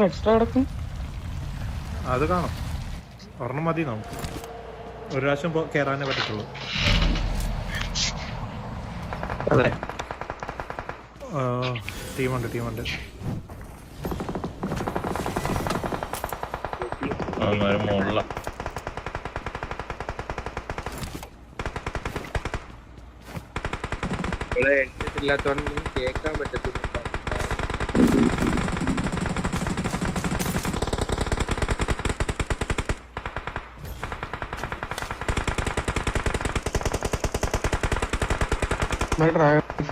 Extra കിടക്കും. അത് കാണും. ഒരെണ്ണം മതി നമുക്ക്. ഒരു പ്രാവശ്യം കയറാനേ പറ്റത്തുള്ളൂ. അതെ, ടീമുണ്ട്. മുകളില ഇല്ലാത്തോണ്ട് കേൾക്കാൻ പറ്റത്തില്ല.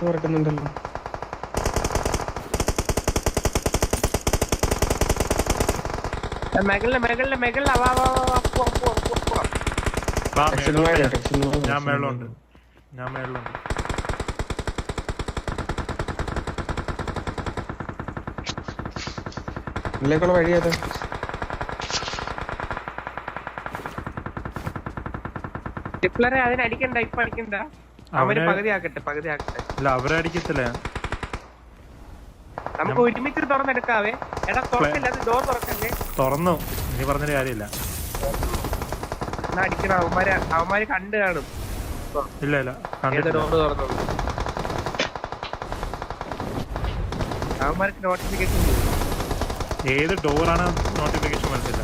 നടക്കുന്നുണ്ടല്ലോ. മെഗളില ഞാൻ മേളുണ്ട്. ഇതിലേക്കുള്ള വഴി ഏതാ? ടിപ്ലറെ അതിനടിക്കണ്ട, ഇപ്പൊ അടിക്കണ്ട. അവര് പകുതി ആക്കട്ടെ. ഇല്ല, അവരടിക്കത്തില്ല. നമുക്ക് ഒരുമിച്ച് തുറന്നെടുക്കാവേ. എടാ തുറക്കില്ല, അത് ഡോർ തുറക്കല്ലേ. തുറന്നു, നീ പറഞ്ഞൊരു കാര്യമില്ല. എന്നാ അടിക്കണം. അവന്മാര് കണ്ടു കാണും. ഇല്ല ഡോർ തുറന്നു. അവന്മാർക്ക് നോട്ടിഫിക്കേഷൻ ഏത് ഡോറാണ് നോട്ടിഫിക്കേഷൻ മനസ്സില്ല.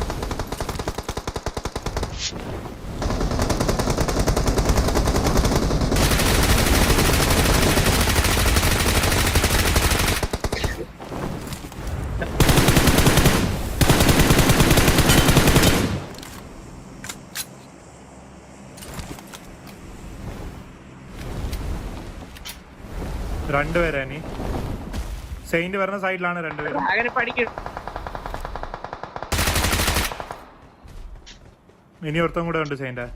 രണ്ടുപേരാ ഇനി സെയിന്റ് വരുന്ന സൈഡിലാണ് രണ്ടുപേരും. അങ്ങനെ പഠിക്കും. ഇനി ഒരുത്തം കൂടെ ഉണ്ട് സെയിന്റ്.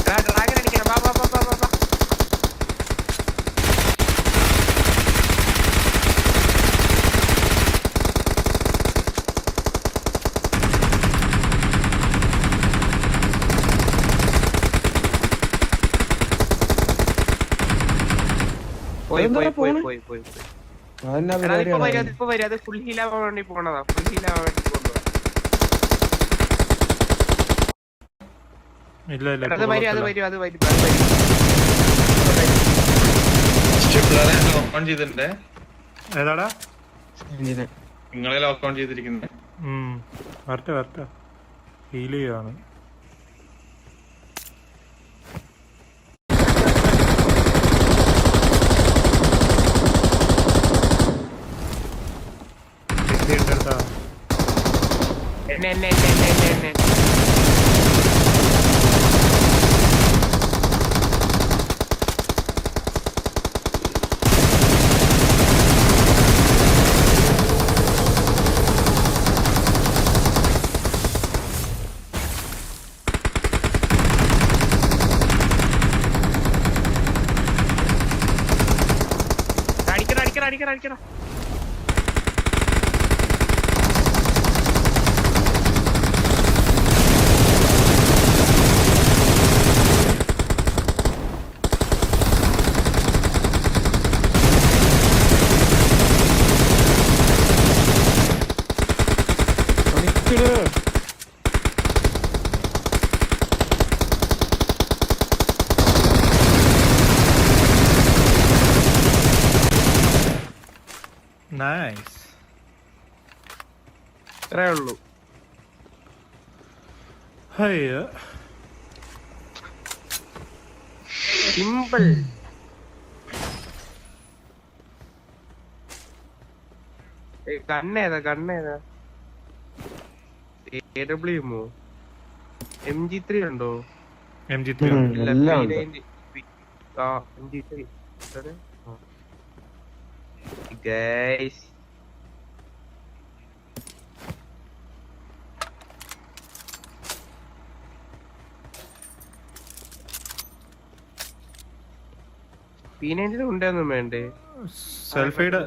ഡ്രാഗൺ അടിക്കണം. വാ. പോയി. ഇപ്പൊ വരും. അത് ഫുൾ ഹീലാവാൻ വേണ്ടി പോണതാ. ഇല്ല അത് വരും. ലോക്ക് ഓൺ ചെയ്തിട്ടുണ്ട്. ഏതാടാ നിങ്ങളെ ലോക്ക് ഓൺ ചെയ്തിരിക്കുന്നത്. വരട്ടെ ഹീൽ ചെയ്യാണ്. എന്നെ അടിക്കണം. നൈസ്. ഇത്രേ ഉള്ളൂ. സിമ്പിൾ. കണ്ണേതാ AWMO MG3 ഉണ്ടോ? MG3 MG3 guys. P90 ഉണ്ടെന്നും വേണ്ടേ? സെൽഫീഡ്